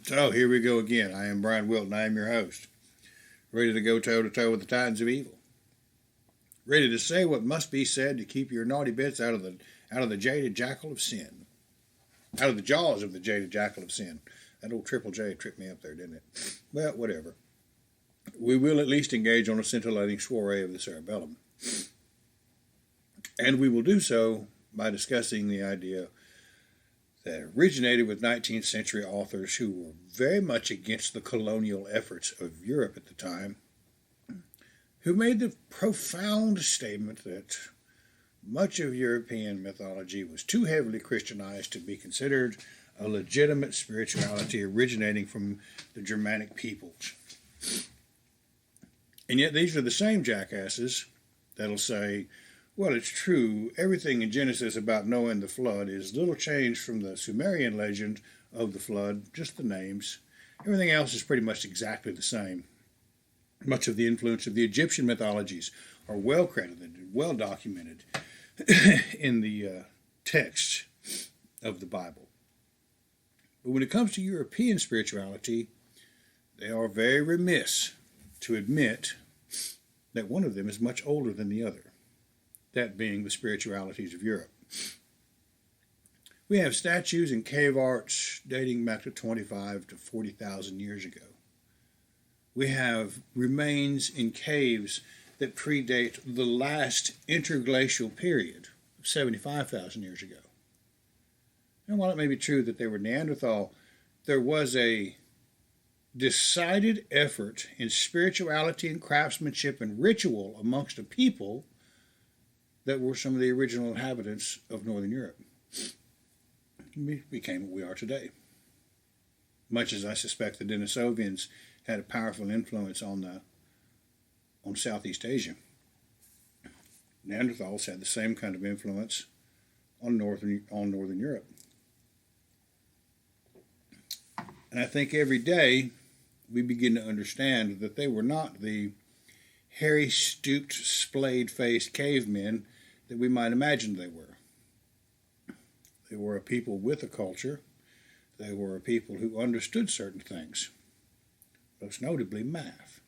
So here we go again. I am Brian Wilton. I am your host. Ready to go toe to toe with the titans of evil. Ready to say what must be said to keep your naughty bits out of the jaded jackal of sin. Out of the jaws of the jaded jackal of sin. That old triple J tripped me up there, didn't it? Well, whatever. We will at least engage on a scintillating soiree of the cerebellum. And we will do so by discussing the idea that originated with 19th century authors who were very much against the colonial efforts of Europe at the time, who made the profound statement that much of European mythology was too heavily Christianized to be considered a legitimate spirituality originating from the Germanic peoples. And yet these are the same jackasses that'll say, well, it's true, everything in Genesis about Noah and the flood is little changed from the Sumerian legend of the flood, just the names. Everything else is pretty much exactly the same. Much of the influence of the Egyptian mythologies are well credited and well documented in the text of the Bible. But when it comes to European spirituality, they are very remiss to admit that one of them is much older than the other. That being the spiritualities of Europe. We have statues and cave arts dating back to 25 to 40,000 years ago. We have remains in caves that predate the last interglacial period of 75,000 years ago. And while it may be true that they were Neanderthal, there was a decided effort in spirituality and craftsmanship and ritual amongst a people that were some of the original inhabitants of Northern Europe. We became what we are today. Much as I suspect the Denisovians had a powerful influence on Southeast Asia. Neanderthals had the same kind of influence on Northern Europe. And I think every day we begin to understand that they were not the hairy, stooped, splayed-faced cavemen that we might imagine they were. They were a people with a culture. They were a people who understood certain things, most notably math.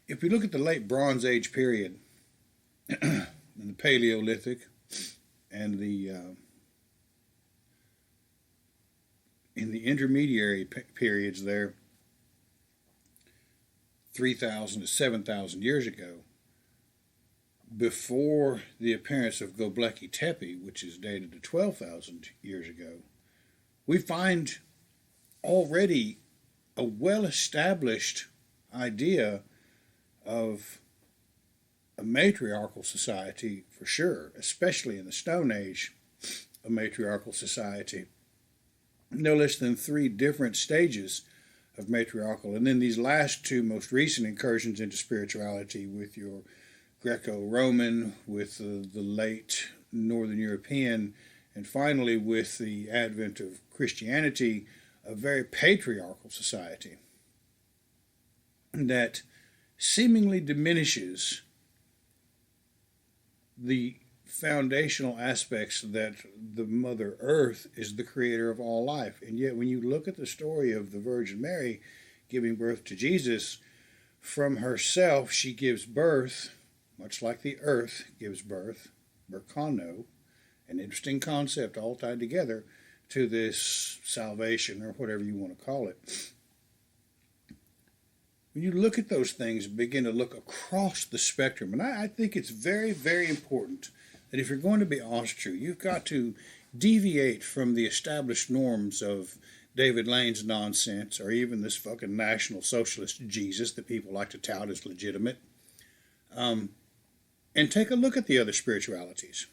If we look at the late Bronze Age period, and the Paleolithic, and in the intermediary periods there, 3,000 to 7,000 years ago, before the appearance of Göbekli Tepe, which is dated to 12,000 years ago, we find already a well-established idea of a matriarchal society for sure, especially in the Stone Age, a matriarchal society. No less than 3 different stages of matriarchal, and then these last 2 most recent incursions into spirituality with your Greco-Roman, with the late Northern European, and finally with the advent of Christianity, a very patriarchal society that seemingly diminishes the foundational aspects that the Mother Earth is the creator of all life. And yet when you look at the story of the Virgin Mary giving birth to Jesus, from herself she gives birth, much like the earth gives birth, Berkano, an interesting concept all tied together, to this salvation or whatever you want to call it. When you look at those things, begin to look across the spectrum, and I think it's very, very important that if you're going to be honest true, you've got to deviate from the established norms of David Lane's nonsense, or even this fucking National Socialist Jesus that people like to tout as legitimate, and take a look at the other spiritualities.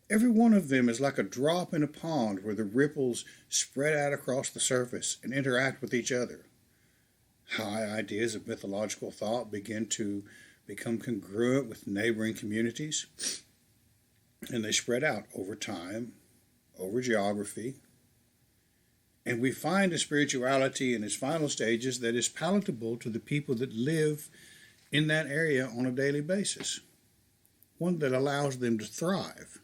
Every one of them is like a drop in a pond where the ripples spread out across the surface and interact with each other. High ideas of mythological thought begin to become congruent with neighboring communities, and they spread out over time, over geography, and we find a spirituality in its final stages that is palatable to the people that live in that area on a daily basis, one that allows them to thrive,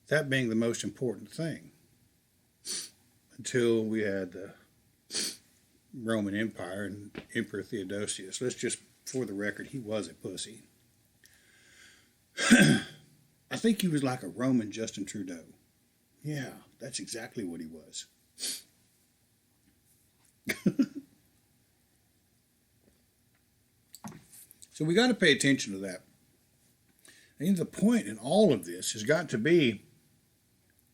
that being the most important thing. until we had the Roman Empire and Emperor Theodosius. Let's just, for the record, he was a pussy. I think he was like a Roman Justin Trudeau. Yeah, that's exactly what he was. So we got to pay attention to that. And the point in all of this has got to be,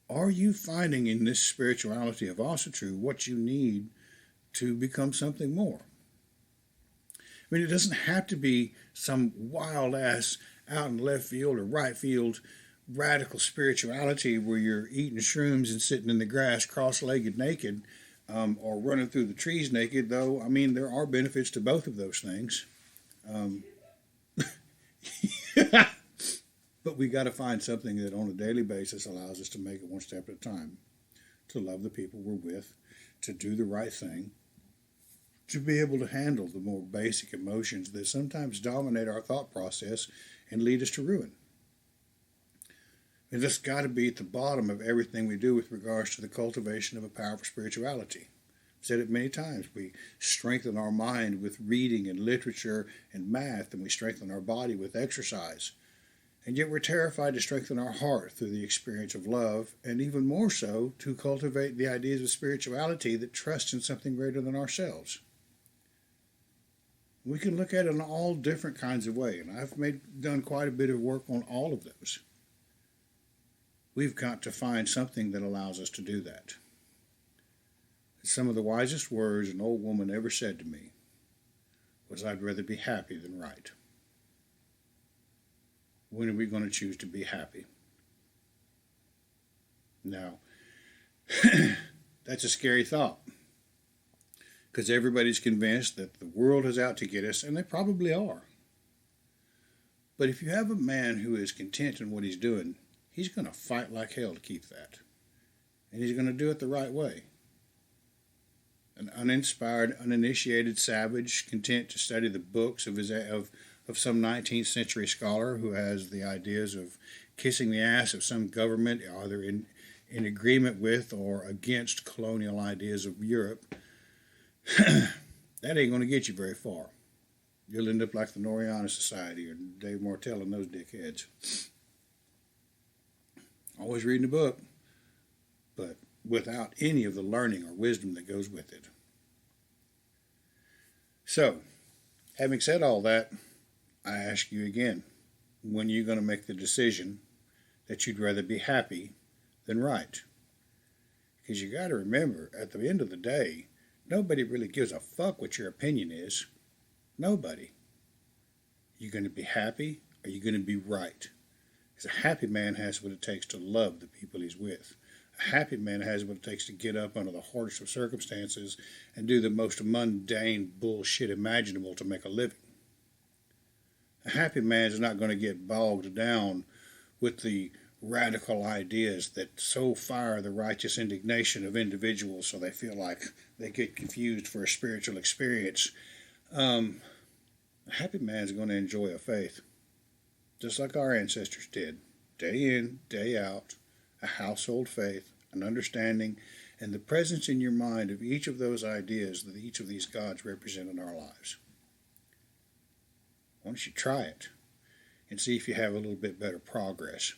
are you finding in this spirituality of Asatru what you need to become something more? I mean, it doesn't have to be some wild-ass out in left field or right field radical spirituality where you're eating shrooms and sitting in the grass cross-legged naked, or running through the trees naked, though, I mean, there are benefits to both of those things. But we got to find something that on a daily basis allows us to make it one step at a time, to love the people we're with, to do the right thing, to be able to handle the more basic emotions that sometimes dominate our thought process and lead us to ruin. And that's got to be at the bottom of everything we do with regards to the cultivation of a powerful spirituality. I've said it many times. We strengthen our mind with reading and literature and math, and we strengthen our body with exercise. And yet we're terrified to strengthen our heart through the experience of love, and even more so to cultivate the ideas of spirituality that trust in something greater than ourselves. We can look at it in all different kinds of ways, and I've done quite a bit of work on all of those. We've got to find something that allows us to do that. Some of the wisest words an old woman ever said to me was, "I'd rather be happy than right." When are we going to choose to be happy? Now, that's a scary thought, because everybody's convinced that the world is out to get us, and they probably are. But if you have a man who is content in what he's doing, he's going to fight like hell to keep that. And he's going to do it the right way. An uninspired, uninitiated savage, content to study the books of some 19th century scholar who has the ideas of kissing the ass of some government, either in agreement with or against colonial ideas of Europe, that ain't going to get you very far. You'll end up like the Noriana Society or Dave Martell and those dickheads. Always reading a book, but without any of the learning or wisdom that goes with it. So, having said all that, I ask you again, when are you going to make the decision that you'd rather be happy than right? Because you got to remember, at the end of the day, nobody really gives a fuck what your opinion is. Nobody. You going to be happy, or you going to be right? Because a happy man has what it takes to love the people he's with. A happy man has what it takes to get up under the hardest of circumstances and do the most mundane bullshit imaginable to make a living. A happy man is not going to get bogged down with the radical ideas that so fire the righteous indignation of individuals so they feel like they get confused for a spiritual experience. A happy man is going to enjoy a faith, just like our ancestors did, day in, day out, a household faith, an understanding, and the presence in your mind of each of those ideas that each of these gods represent in our lives. Why don't you try it and see if you have a little bit better progress?